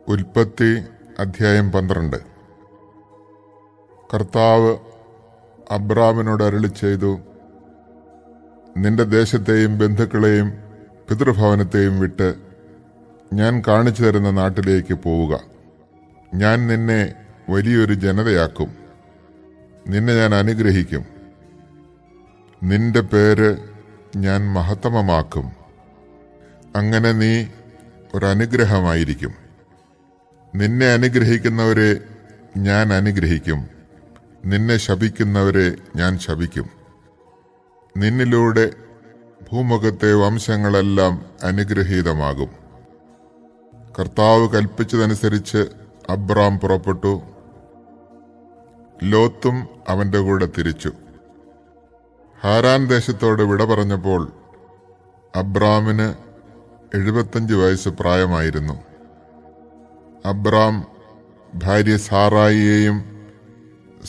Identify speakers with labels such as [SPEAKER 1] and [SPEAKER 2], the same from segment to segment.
[SPEAKER 1] ഉൽപ്പത്തി അധ്യായം 12. കർത്താവ് അബ്രാമിനോട് അരുളിച്ചെയ്തു, നിന്റെ ദേശത്തെയും ബന്ധുക്കളെയും പിതൃഭവനത്തെയും വിട്ട് ഞാൻ കാണിച്ചു തരുന്ന നാട്ടിലേക്ക് പോവുക. ഞാൻ നിന്നെ വലിയൊരു ജനതയാക്കും, നിന്നെ ഞാൻ അനുഗ്രഹിക്കും, നിന്റെ പേര് ഞാൻ മഹത്തമമാക്കും. അങ്ങനെ നീ ഒരനുഗ്രഹമായിരിക്കും. നിന്നെ അനുഗ്രഹിക്കുന്നവരെ ഞാൻ അനുഗ്രഹിക്കും, നിന്നെ ശപിക്കുന്നവരെ ഞാൻ ശപിക്കും. നിന്നിലൂടെ ഭൂമുഖത്തെ വംശങ്ങളെല്ലാം അനുഗ്രഹീതമാകും. കർത്താവ് കൽപ്പിച്ചതനുസരിച്ച് അബ്രാം പുറപ്പെട്ടു. ലോത്തും അവന്റെ കൂടെ തിരിച്ചു. ഹാരാൻ ദേശത്തോട് വിട പറഞ്ഞപ്പോൾ അബ്രാമിന് 75 വയസ്സ് പ്രായമായിരുന്നു. അബ്രാം ഭാര്യ സാറായിയെയും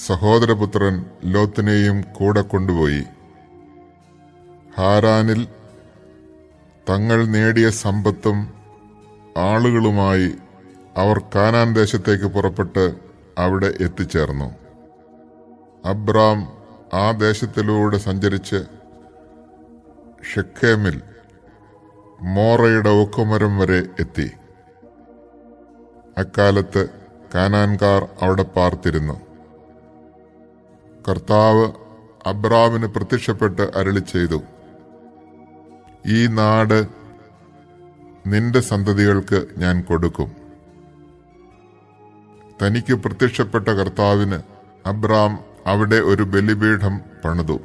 [SPEAKER 1] സഹോദരപുത്രൻ ലോത്തിനെയും കൂടെ കൊണ്ടുപോയി. ഹാരാനിൽ തങ്ങൾ നേടിയ സമ്പത്തും ആളുകളുമായി അവർ കാനാൻ ദേശത്തേക്ക് പുറപ്പെട്ട് അവിടെ എത്തിച്ചേർന്നു. അബ്രാം ആ ദേശത്തിലൂടെ സഞ്ചരിച്ച് ഷെഖേമിൽ മോറയുടെ ഒക്കുമരം വരെ എത്തി. അക്കാലത്ത് കാനാൻകാർ അവിടെ പാർത്തിരുന്നു. കർത്താവ് അബ്രാമിന് പ്രത്യക്ഷപ്പെട്ട് അരുളിച്ചെയ്തു, ഈ നാട് നിന്റെ സന്തതികൾക്ക് ഞാൻ കൊടുക്കും. തനിക്ക് പ്രത്യക്ഷപ്പെട്ട കർത്താവിന് അബ്രാം അവിടെ ഒരു ബലിപീഠം പണിതു.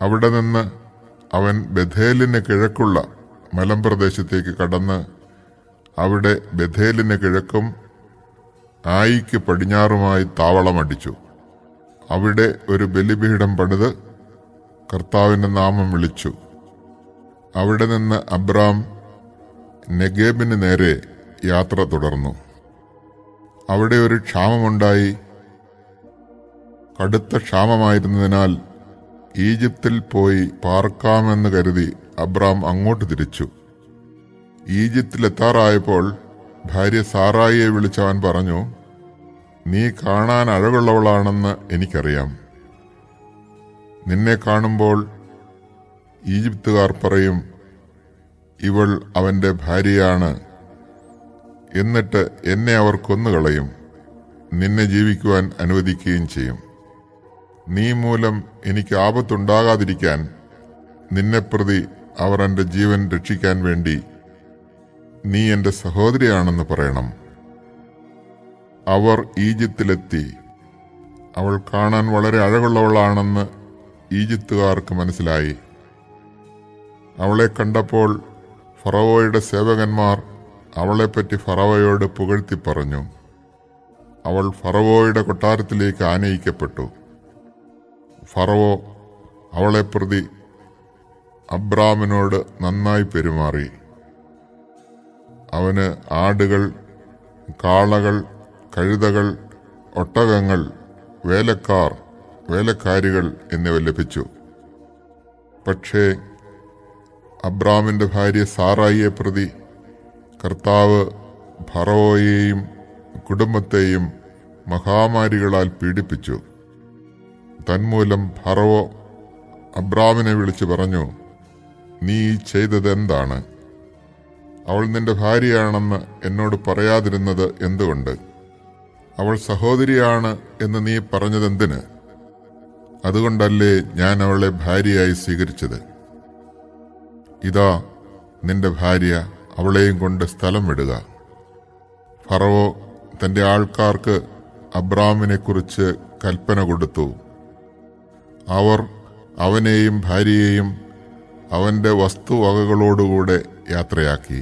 [SPEAKER 1] അവിടെ നിന്ന് അവൻ ബഥേലിന് കിഴക്കുള്ള മലമ്പ്രദേശത്തേക്ക് കടന്ന് അവിടെ ബഥേലിന് കിഴക്കും ആയിക്ക് പടിഞ്ഞാറുമായി താവളമടിച്ചു. അവിടെ ഒരു ബലിപീഠം പണിത് കർത്താവിന്റെ നാമം വിളിച്ചു. അവിടെ നിന്ന് അബ്രാം നെഗേബിന് നേരെ യാത്ര തുടർന്നു. അവിടെ ഒരു ക്ഷാമമുണ്ടായി. കടുത്ത ക്ഷാമമായിരുന്നതിനാൽ ഈജിപ്തിൽ പോയി പാർക്കാമെന്ന് കരുതി അബ്രാം അങ്ങോട്ട് തിരിച്ചു. ഈജിപ്തിലെത്താറായപ്പോൾ ഭാര്യ സാറായിയെ വിളിച്ചവൻ പറഞ്ഞു, നീ കാണാൻ അഴകുള്ളവളാണെന്ന് എനിക്കറിയാം. നിന്നെ കാണുമ്പോൾ ഈജിപ്തുകാർ പറയും, ഇവൾ അവന്റെ ഭാര്യയാണ്. എന്നിട്ട് എന്നെ അവർ കൊന്നുകളയും, നിന്നെ ജീവിക്കുവാൻ അനുവദിക്കുകയും ചെയ്യും. നീ മൂലം എനിക്ക് ആപത്തുണ്ടാകാതിരിക്കാൻ നിന്നെപ്രതി അവർ എൻ്റെ ജീവൻ രക്ഷിക്കാൻ വേണ്ടി നീ എൻ്റെ സഹോദരിയാണെന്ന് പറയണം. അവർ ഈജിപ്തിലെത്തി. അവൾ കാണാൻ വളരെ അഴകുള്ളവളാണെന്ന് ഈജിപ്തുകാർക്ക് മനസ്സിലായി. അവളെ കണ്ടപ്പോൾ ഫറവോയുടെ സേവകന്മാർ അവളെപ്പറ്റി ഫറവോയോട് പുകഴ്ത്തി പറഞ്ഞു. അവൾ ഫറവോയുടെ കൊട്ടാരത്തിലേക്ക് ആനയിക്കപ്പെട്ടു. ഫറവോ അവളെ പ്രതി അബ്രാമിനോട് നന്നായി പെരുമാറി. അവന് ആടുകൾ, കാളകൾ, കഴുതകൾ, ഒട്ടകങ്ങൾ, വേലക്കാർ, വേലക്കാരികൾ എന്നിവ ലഭിച്ചു. പക്ഷേ അബ്രാമിന്റെ ഭാര്യ സാറായിയെ പ്രതി കർത്താവ് ഫറവോയെയും കുടുംബത്തെയും മഹാമാരികളാൽ പീഡിപ്പിച്ചു. തന്മൂലം ഫറവോ അബ്രാമിനെ വിളിച്ചു പറഞ്ഞു, നീ ചെയ്തതെന്താണ്? അവൾ നിന്റെ ഭാര്യയാണെന്ന് എന്നോട് പറയാതിരുന്നത് എന്തുകൊണ്ട്? അവൾ സഹോദരിയാണ് എന്ന് നീ പറഞ്ഞതെന്തിന്? അതുകൊണ്ടല്ലേ ഞാൻ അവളെ ഭാര്യയായി സ്വീകരിച്ചത്. ഇതാ നിന്റെ ഭാര്യ, അവളെയും കൊണ്ട് സ്ഥലം വിടുക. ഫറവോ തന്റെ ആൾക്കാർക്ക് അബ്രാമിനെക്കുറിച്ച് കൽപ്പന കൊടുത്തു. അവർ അവനെയും ഭാര്യയെയും അവന്റെ വസ്തുവകകളോടുകൂടെ യാത്രയാക്കി.